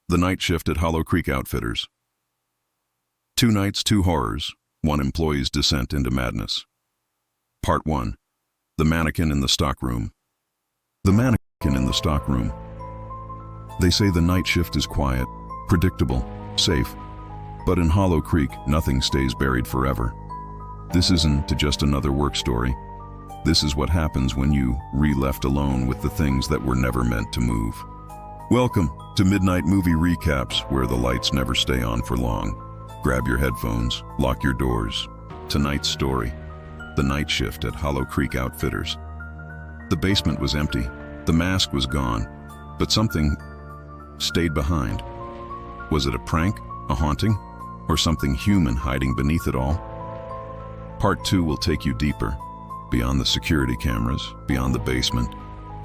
The Night Shift at Hollow Creek Outfitters. 2 nights, 2 horrors, 1 employee's descent into madness. Part 1. The Mannequin in the Stockroom. The Mannequin in the Stockroom. They say the night shift is quiet, predictable, safe. But in Hollow Creek, nothing stays buried forever. This isn't just another work story. This is what happens when you left alone with the things that were never meant to move. Welcome to Midnight Movie Recaps, where the lights never stay on for long. Grab your headphones, lock your doors. Tonight's story: The Night Shift at Hollow Creek Outfitters. The basement was empty, the mask was gone, but something stayed behind. Was it a prank, a haunting, or something human hiding beneath it all? Part 2 will take you deeper, beyond the security cameras, beyond the basement,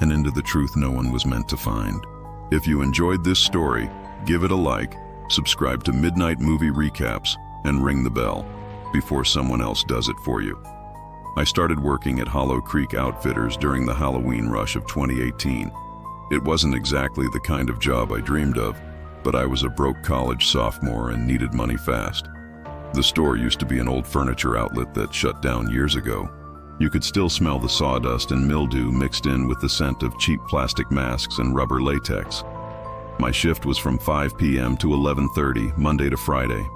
and into the truth no one was meant to find. If you enjoyed this story, give it a like, subscribe to Midnight Movie Recaps, and ring the bell before someone else does it for you. I started working at Hollow Creek Outfitters during the Halloween rush of 2018. It wasn't exactly the kind of job I dreamed of, but I was a broke college sophomore and needed money fast. The store used to be an old furniture outlet that shut down years ago. You could still smell the sawdust and mildew mixed in with the scent of cheap plastic masks and rubber latex. My shift was from 5 p.m. to 11:30, Monday to Friday.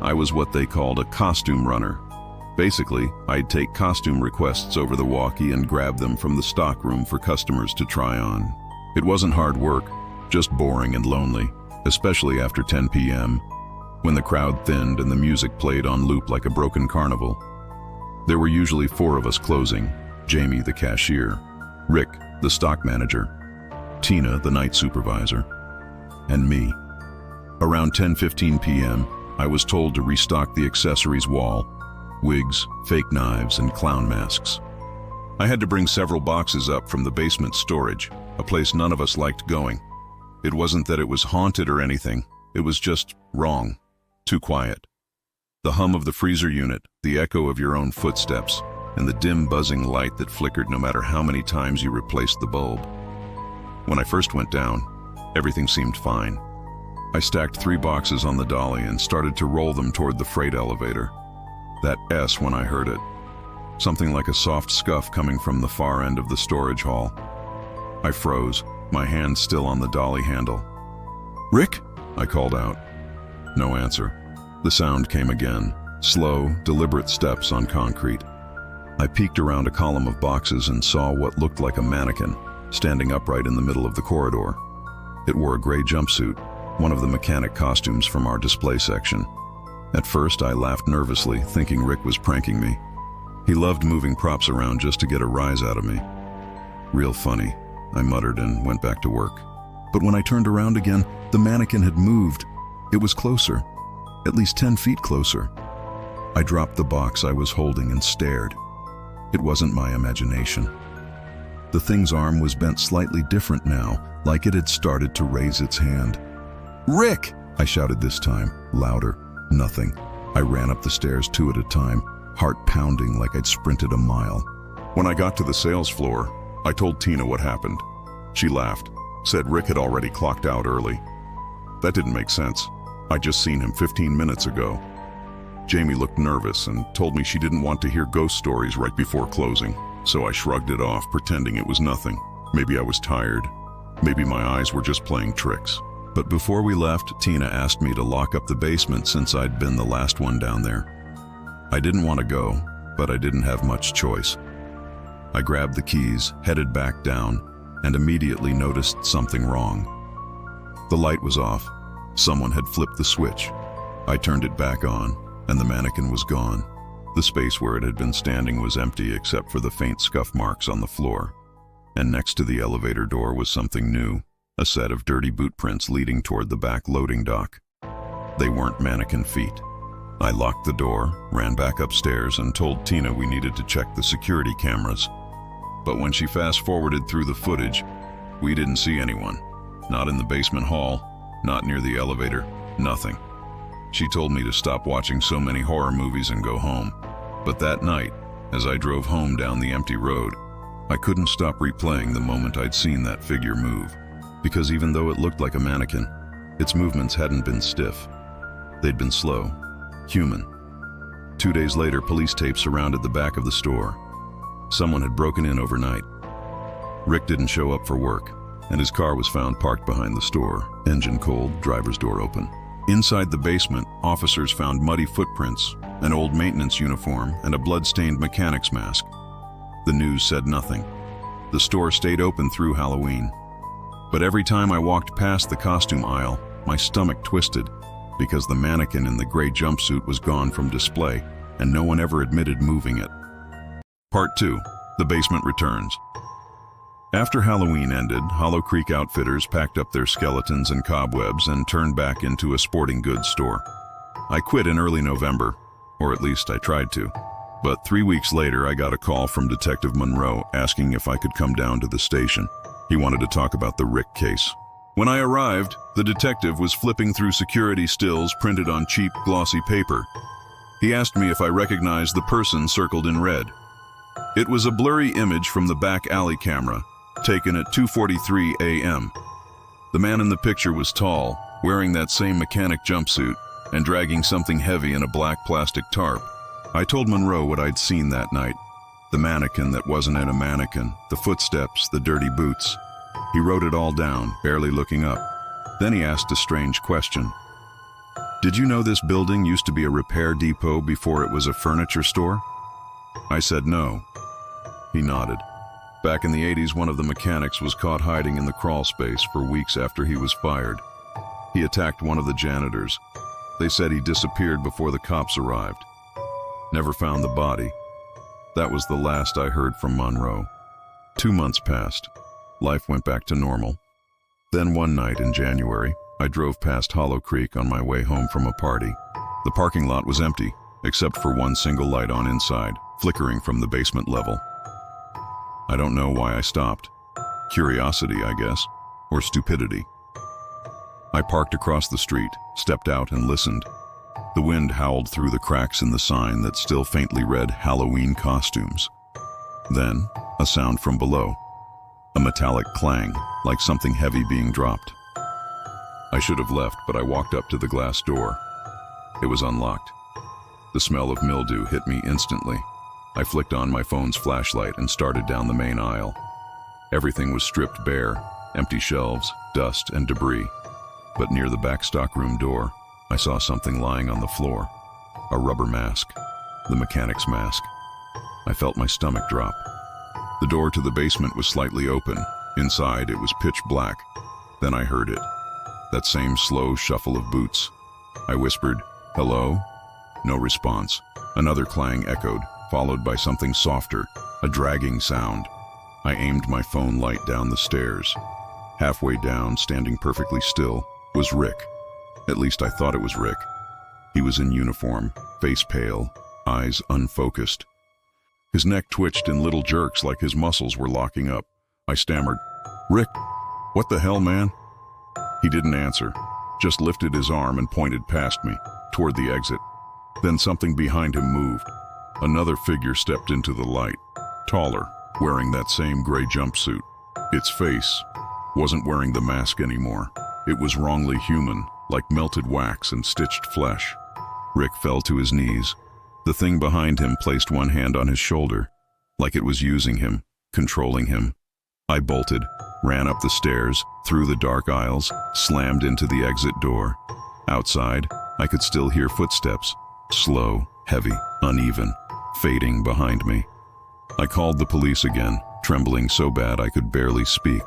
I was what they called a costume runner. Basically, I'd take costume requests over the walkie and grab them from the stockroom for customers to try on. It wasn't hard work, just boring and lonely, especially after 10 p.m., when the crowd thinned and the music played on loop like a broken carnival. There were usually 4 of us closing: Jamie, the cashier; Rick, the stock manager; Tina, the night supervisor; and me. Around 10:15 p.m., I was told to restock the accessories wall: wigs, fake knives, and clown masks. I had to bring several boxes up from the basement storage, a place none of us liked going. It wasn't that it was haunted or anything, it was just wrong, too quiet. The hum of the freezer unit, the echo of your own footsteps, and the dim buzzing light that flickered no matter how many times you replaced the bulb. When I first went down, everything seemed fine. I stacked 3 boxes on the dolly and started to roll them toward the freight elevator. That S when I heard it. Something like a soft scuff coming from the far end of the storage hall. I froze, my hand still on the dolly handle. "Rick?" I called out. No answer. The sound came again, slow, deliberate steps on concrete. I peeked around a column of boxes and saw what looked like a mannequin, standing upright in the middle of the corridor. It wore a gray jumpsuit, one of the mechanic costumes from our display section. At first, I laughed nervously, thinking Rick was pranking me. He loved moving props around just to get a rise out of me. "Real funny," I muttered and went back to work. But when I turned around again, the mannequin had moved. It was closer. At least 10 feet closer. I dropped the box I was holding and stared. It wasn't my imagination. The thing's arm was bent slightly different now, like it had started to raise its hand. "Rick!" I shouted this time, louder. Nothing. I ran up the stairs 2 at a time, heart pounding like I'd sprinted a mile. When I got to the sales floor, I told Tina what happened. She laughed, said Rick had already clocked out early. That didn't make sense. I'd just seen him 15 minutes ago. Jamie looked nervous and told me she didn't want to hear ghost stories right before closing, so I shrugged it off, pretending it was nothing. Maybe I was tired. Maybe my eyes were just playing tricks. But before we left, Tina asked me to lock up the basement since I'd been the last one down there. I didn't want to go, but I didn't have much choice. I grabbed the keys, headed back down, and immediately noticed something wrong. The light was off. Someone had flipped the switch. I turned it back on, and the mannequin was gone. The space where it had been standing was empty except for the faint scuff marks on the floor. And next to the elevator door was something new, a set of dirty boot prints leading toward the back loading dock. They weren't mannequin feet. I locked the door, ran back upstairs, and told Tina we needed to check the security cameras. But when she fast-forwarded through the footage, we didn't see anyone. Not in the basement hall, not near the elevator, nothing. She told me to stop watching so many horror movies and go home. But that night, as I drove home down the empty road, I couldn't stop replaying the moment I'd seen that figure move. Because even though it looked like a mannequin, Its movements hadn't been stiff. They'd been slow, human. 2 days later, police tape surrounded the back of the store. Someone had broken in overnight. Rick didn't show up for work, and his car was found parked behind the store, engine cold, driver's door open. Inside the basement, officers found muddy footprints, an old maintenance uniform, and a blood-stained mechanic's mask. The news said nothing. The store stayed open through Halloween. But every time I walked past the costume aisle, my stomach twisted, because the mannequin in the gray jumpsuit was gone from display, and no one ever admitted moving it. Part 2. The Basement Returns. After Halloween ended, Hollow Creek Outfitters packed up their skeletons and cobwebs and turned back into a sporting goods store. I quit in early November, or at least I tried to. But 3 weeks later, I got a call from Detective Monroe asking if I could come down to the station. He wanted to talk about the Rick case. When I arrived, the detective was flipping through security stills printed on cheap, glossy paper. He asked me if I recognized the person circled in red. It was a blurry image from the back alley camera, taken at 2:43 a.m. The man in the picture was tall, wearing that same mechanic jumpsuit, and dragging something heavy in a black plastic tarp. I told Monroe what I'd seen that night. The mannequin that wasn't in a mannequin, the footsteps, the dirty boots. He wrote it all down, barely looking up. Then he asked a strange question. "Did you know this building used to be a repair depot before it was a furniture store?" I said no. He nodded. Back in the 80s, one of the mechanics was caught hiding in the crawl space for weeks after he was fired. He attacked one of the janitors. They said he disappeared before the cops arrived. Never found the body. That was the last I heard from Monroe. 2 months passed. Life went back to normal. Then one night in January, I drove past Hollow Creek on my way home from a party. The parking lot was empty, except for one single light on inside, flickering from the basement level. I don't know why I stopped. Curiosity, I guess, or stupidity. I parked across the street, stepped out and listened. The wind howled through the cracks in the sign that still faintly read Halloween costumes. Then, a sound from below. A metallic clang, like something heavy being dropped. I should have left, but I walked up to the glass door. It was unlocked. The smell of mildew hit me instantly. I flicked on my phone's flashlight and started down the main aisle. Everything was stripped bare, empty shelves, dust, and debris. But near the back stockroom door, I saw something lying on the floor. A rubber mask. The mechanic's mask. I felt my stomach drop. The door to the basement was slightly open. Inside, it was pitch black. Then I heard it. That same slow shuffle of boots. I whispered, "Hello?" No response. Another clang echoed, followed by something softer, a dragging sound. I aimed my phone light down the stairs. Halfway down, standing perfectly still, was Rick. At least I thought it was Rick. He was in uniform, face pale, eyes unfocused. His neck twitched in little jerks like his muscles were locking up. I stammered, "Rick, what the hell, man?" He didn't answer, just lifted his arm and pointed past me, toward the exit. Then something behind him moved. Another figure stepped into the light, taller, wearing that same gray jumpsuit. Its face wasn't wearing the mask anymore. It was wrongly human, like melted wax and stitched flesh. Rick fell to his knees. The thing behind him placed one hand on his shoulder, like it was using him, controlling him. I bolted, ran up the stairs, through the dark aisles, slammed into the exit door. Outside, I could still hear footsteps, slow, heavy, uneven, fading behind me. I called the police again, trembling so bad I could barely speak.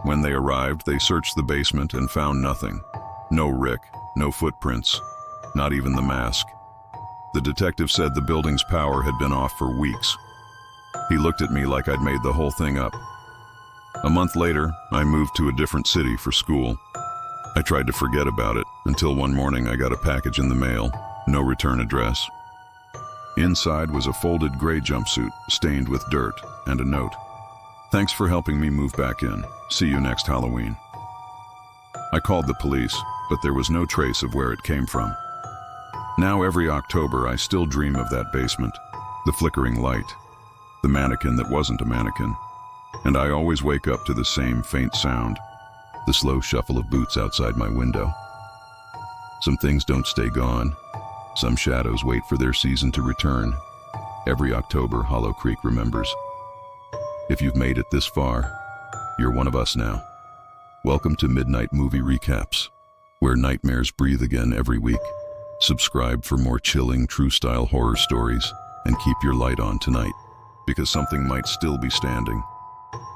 When they arrived, they searched the basement and found nothing. No Rick, no footprints, not even the mask. The detective said the building's power had been off for weeks. He looked at me like I'd made the whole thing up. A month later, I moved to a different city for school. I tried to forget about it until one morning I got a package in the mail, no return address. Inside was a folded gray jumpsuit, stained with dirt, and a note. "Thanks for helping me move back in. See you next Halloween." I called the police, but there was no trace of where it came from. Now every October I still dream of that basement, the flickering light, the mannequin that wasn't a mannequin, and I always wake up to the same faint sound, the slow shuffle of boots outside my window. Some things don't stay gone. Some shadows wait for their season to return. Every October, Hollow Creek remembers. If you've made it this far, you're one of us now. Welcome to Midnight Movie Recaps, where nightmares breathe again every week. Subscribe for more chilling, true-style horror stories, and keep your light on tonight, because something might still be standing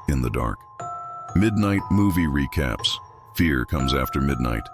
in the dark. Midnight Movie Recaps. Fear comes after midnight.